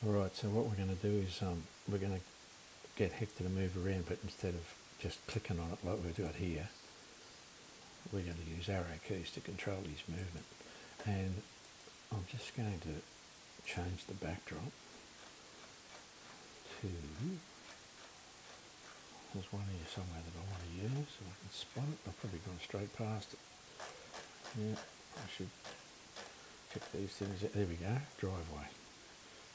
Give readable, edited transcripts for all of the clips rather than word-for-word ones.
Alright, so what we're going to do is we're going to get Hector to move around, but instead of just clicking on it like we've got here, we're going to use arrow keys to control his movement. And I'm just going to change the backdrop to, there's one here somewhere that I want to use so I can spot it. I've probably gone straight past it. Yeah, I should check these things out. There we go, driveway.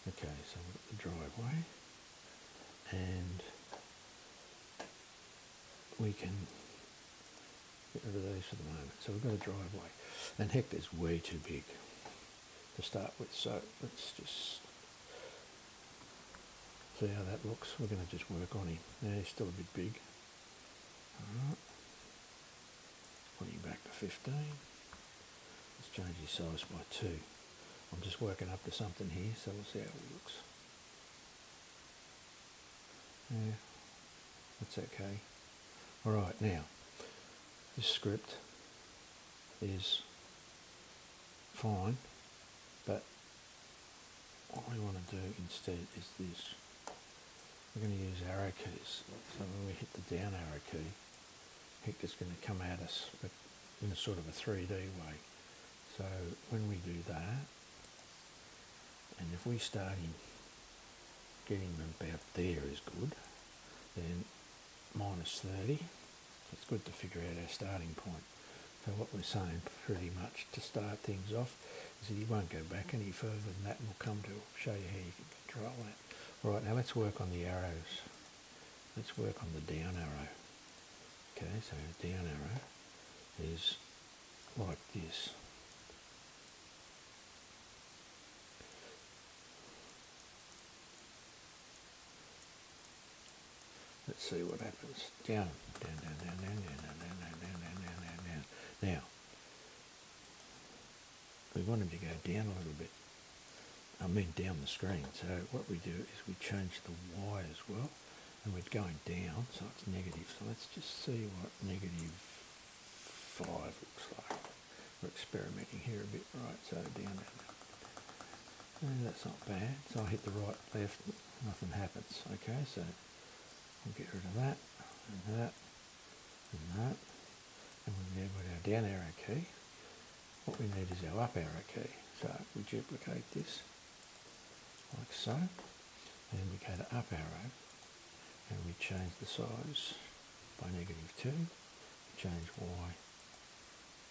Okay, so we've got the driveway, and we can get rid of these for the moment. So we've got a driveway, and Hector's way too big to start with, so let's just see how that looks. We're going to just work on him. Yeah, he's still a bit big. Alright, put him back to 15. Let's change his size by 2. I'm just working up to something here, so we'll see how it looks. Yeah, that's okay. Alright, now, this script is fine, but what we want to do instead is this. We're going to use arrow keys. So when we hit the down arrow key, Hector's going to come at us, but in a sort of a 3D way. So when we do that, and if we start him, getting him about there is good, then minus 30, it's good to figure out our starting point. So what we're saying pretty much to start things off is that you won't go back any further than that, and we'll come to show you how you can control that. Alright, now let's work on the arrows. Let's work on the down arrow. Okay, so down arrow is like this. Let's see what happens. Down, down, down, down, down, down, down, down, down, down, down, down, down, down. Now, we want him to go down a little bit. I mean down the screen. So what we do is we change the Y as well, and we're going down, so it's negative. So let's just see what negative 5 looks like. We're experimenting here a bit. Right, so down, down, down. That's not bad. So I hit the right, left, nothing happens. Okay, so we'll get rid of that, and that, and that. And we'll with our down arrow key. What we need is our up arrow key. So we duplicate this, like so. And we go to up arrow, and we change the size by -2. We change Y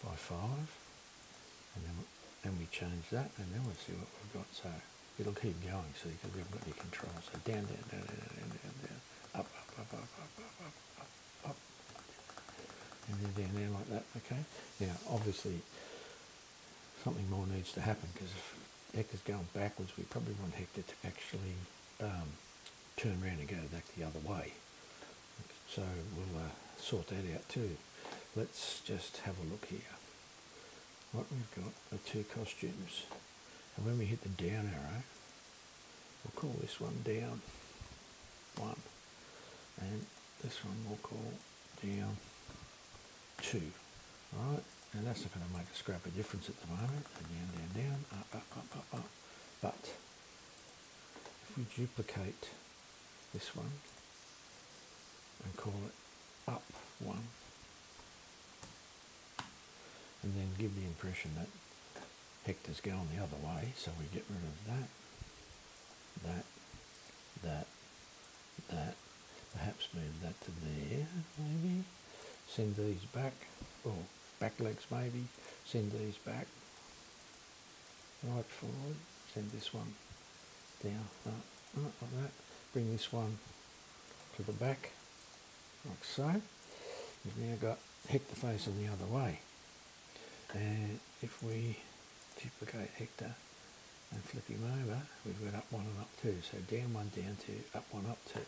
by 5. And we change that, and then we'll see what we've got. So it'll keep going, see, because we haven't got any control. So down, down, down, down, down, down, down. Up, up, up, up, up, up, up, up, up, and then down there like that, okay? Now, obviously, something more needs to happen, because if Hector's going backwards, we probably want Hector to actually turn around and go back the other way. So we'll sort that out too. Let's just have a look here. What we've got are 2 costumes, and when we hit the down arrow, we'll call this one down 1, and this one we'll call down 2. Alright, and that's not going to make a scrap of difference at the moment. So down, down, down, up, up, up, up, up. But if we duplicate this one and call it up 1, and then give the impression that Hector's going the other way, so we get rid of that, that, that, that, perhaps move that to there, maybe, send these back, or back legs maybe, send these back, right forward, send this one down, like that, bring this one to the back, like so. We've now got Hector facing the other way. And if we duplicate Hector and flip him over, we've got up 1 and up 2. So down 1, down 2, up 1, up 2.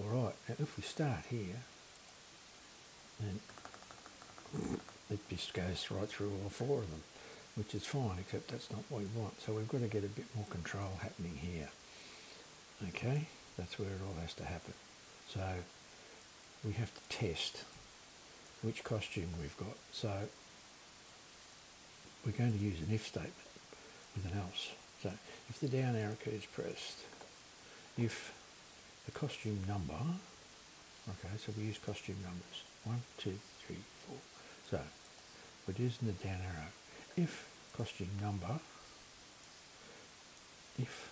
Alright, now if we start here, then it just goes right through all 4 of them, which is fine, except that's not what we want. So we've got to get a bit more control happening here. Okay, that's where it all has to happen. So we have to test which costume we've got. So we're going to use an if statement with an else. So if the down arrow key is pressed, if the costume number, okay, so we use costume numbers, 1, 2, 3, 4. So we're using the down arrow. If costume number equals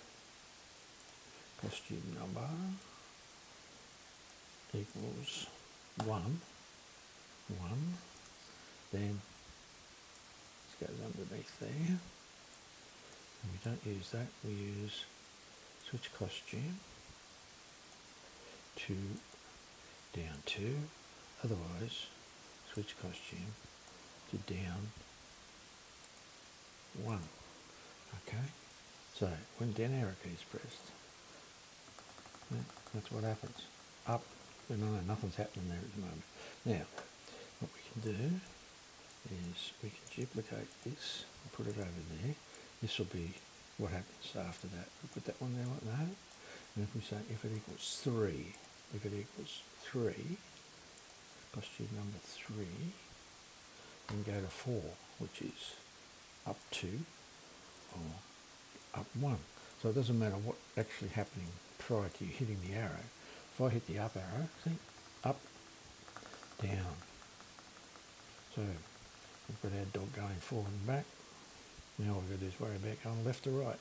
1, then this goes underneath there. And we don't use that, we use switch costume to down 2, otherwise switch costume to down 1. Okay, so when down arrow key is pressed, that's what happens. Up, no, nothing's happening there at the moment. Now, what we can do is we can duplicate this and put it over there. This will be what happens after that. We put that one there like that, and if we say if it equals 3, costume number 3, then go to 4, which is up 2 or up 1. So it doesn't matter what's actually happening prior to you hitting the arrow. If I hit the up arrow, see, up, down. So we've got our dog going forward and back. Now all we've got to do is worry about going left to right.